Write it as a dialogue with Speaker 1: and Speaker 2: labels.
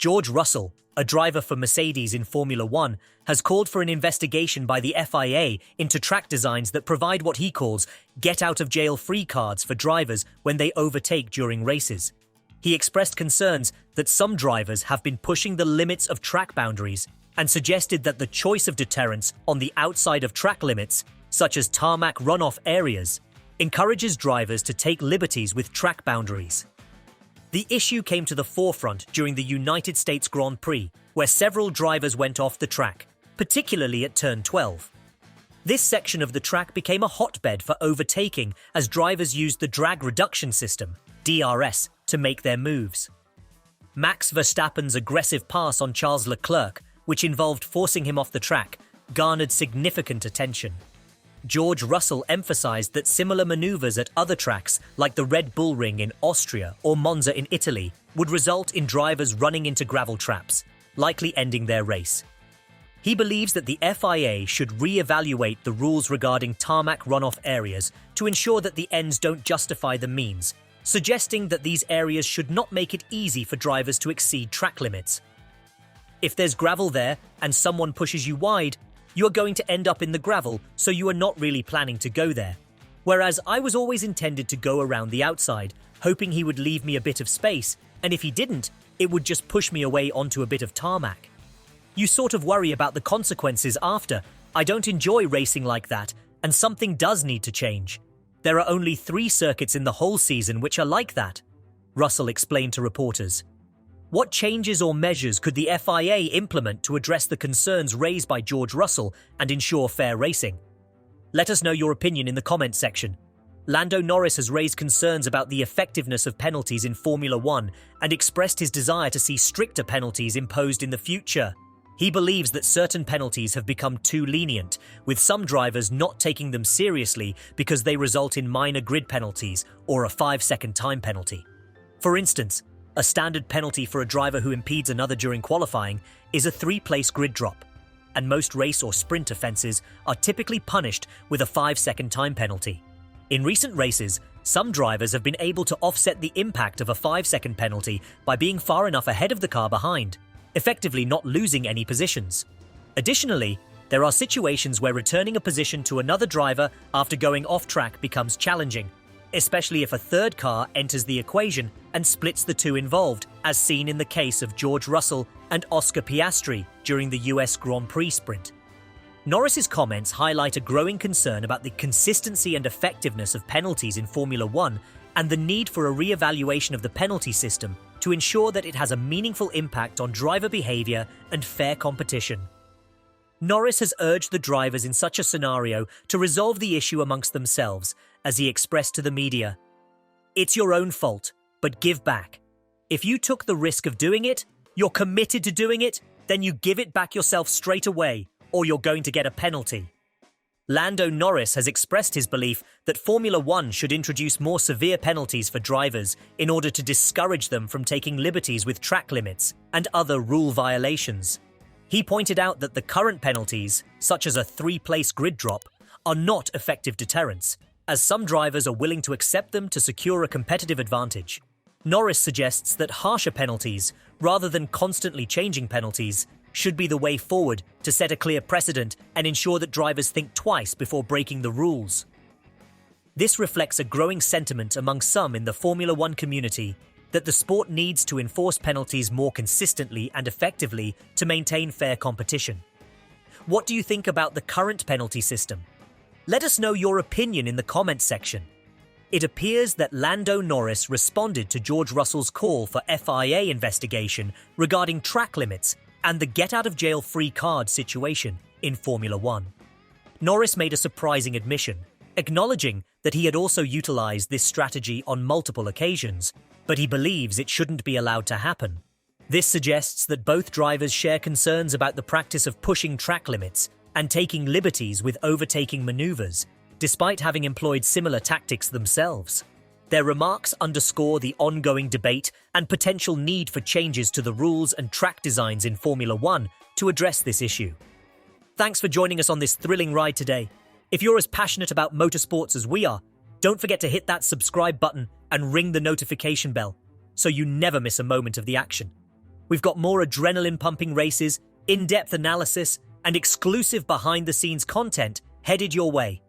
Speaker 1: George Russell, a driver for Mercedes in Formula One, has called for an investigation by the FIA into track designs that provide what he calls get-out-of-jail-free cards for drivers when they overtake during races. He expressed concerns that some drivers have been pushing the limits of track boundaries and suggested that the choice of deterrents on the outside of track limits, such as tarmac runoff areas, encourages drivers to take liberties with track boundaries. The issue came to the forefront during the United States Grand Prix, where several drivers went off the track, particularly at turn 12. This section of the track became a hotbed for overtaking as drivers used the drag reduction system, DRS, to make their moves. Max Verstappen's aggressive pass on Charles Leclerc, which involved forcing him off the track, garnered significant attention. George Russell emphasized that similar maneuvers at other tracks, like the Red Bull Ring in Austria or Monza in Italy, would result in drivers running into gravel traps, likely ending their race. He believes that the FIA should re-evaluate the rules regarding tarmac runoff areas to ensure that the ends don't justify the means, suggesting that these areas should not make it easy for drivers to exceed track limits. If there's gravel there and someone pushes you wide, you are going to end up in the gravel, so you are not really planning to go there. Whereas I was always intended to go around the outside, hoping he would leave me a bit of space, and if he didn't, it would just push me away onto a bit of tarmac. You sort of worry about the consequences after. I don't enjoy racing like that, and something does need to change. There are only 3 circuits in the whole season which are like that, Russell explained to reporters. What changes or measures could the FIA implement to address the concerns raised by George Russell and ensure fair racing? Let us know your opinion in the comments section. Lando Norris has raised concerns about the effectiveness of penalties in Formula One and expressed his desire to see stricter penalties imposed in the future. He believes that certain penalties have become too lenient, with some drivers not taking them seriously because they result in minor grid penalties or a 5-second time penalty. For instance, a standard penalty for a driver who impedes another during qualifying is a 3-place grid drop, and most race or sprint offences are typically punished with a 5-second time penalty. In recent races, some drivers have been able to offset the impact of a 5-second penalty by being far enough ahead of the car behind, effectively not losing any positions. Additionally, there are situations where returning a position to another driver after going off track becomes challenging, especially if a third car enters the equation and splits the two involved, as seen in the case of George Russell and Oscar Piastri during the US Grand Prix sprint. Norris's comments highlight a growing concern about the consistency and effectiveness of penalties in Formula One and the need for a re-evaluation of the penalty system to ensure that it has a meaningful impact on driver behavior and fair competition. Norris has urged the drivers in such a scenario to resolve the issue amongst themselves, as he expressed to the media. It's your own fault, but give back. If you took the risk of doing it, you're committed to doing it, then you give it back yourself straight away, or you're going to get a penalty. Lando Norris has expressed his belief that Formula One should introduce more severe penalties for drivers in order to discourage them from taking liberties with track limits and other rule violations. He pointed out that the current penalties, such as a 3-place grid drop, are not effective deterrents, as some drivers are willing to accept them to secure a competitive advantage. Norris suggests that harsher penalties, rather than constantly changing penalties, should be the way forward to set a clear precedent and ensure that drivers think twice before breaking the rules. This reflects a growing sentiment among some in the Formula One community that the sport needs to enforce penalties more consistently and effectively to maintain fair competition. What do you think about the current penalty system? Let us know your opinion in the comments section. It appears that Lando Norris responded to George Russell's call for FIA investigation regarding track limits and the get-out-of-jail-free card situation in Formula One. Norris made a surprising admission, acknowledging that he had also utilized this strategy on multiple occasions, but he believes it shouldn't be allowed to happen. This suggests that both drivers share concerns about the practice of pushing track limits and taking liberties with overtaking maneuvers, despite having employed similar tactics themselves. Their remarks underscore the ongoing debate and potential need for changes to the rules and track designs in Formula One to address this issue. Thanks for joining us on this thrilling ride today. If you're as passionate about motorsports as we are, don't forget to hit that subscribe button and ring the notification bell so you never miss a moment of the action. We've got more adrenaline-pumping races, in-depth analysis, and exclusive behind-the-scenes content headed your way.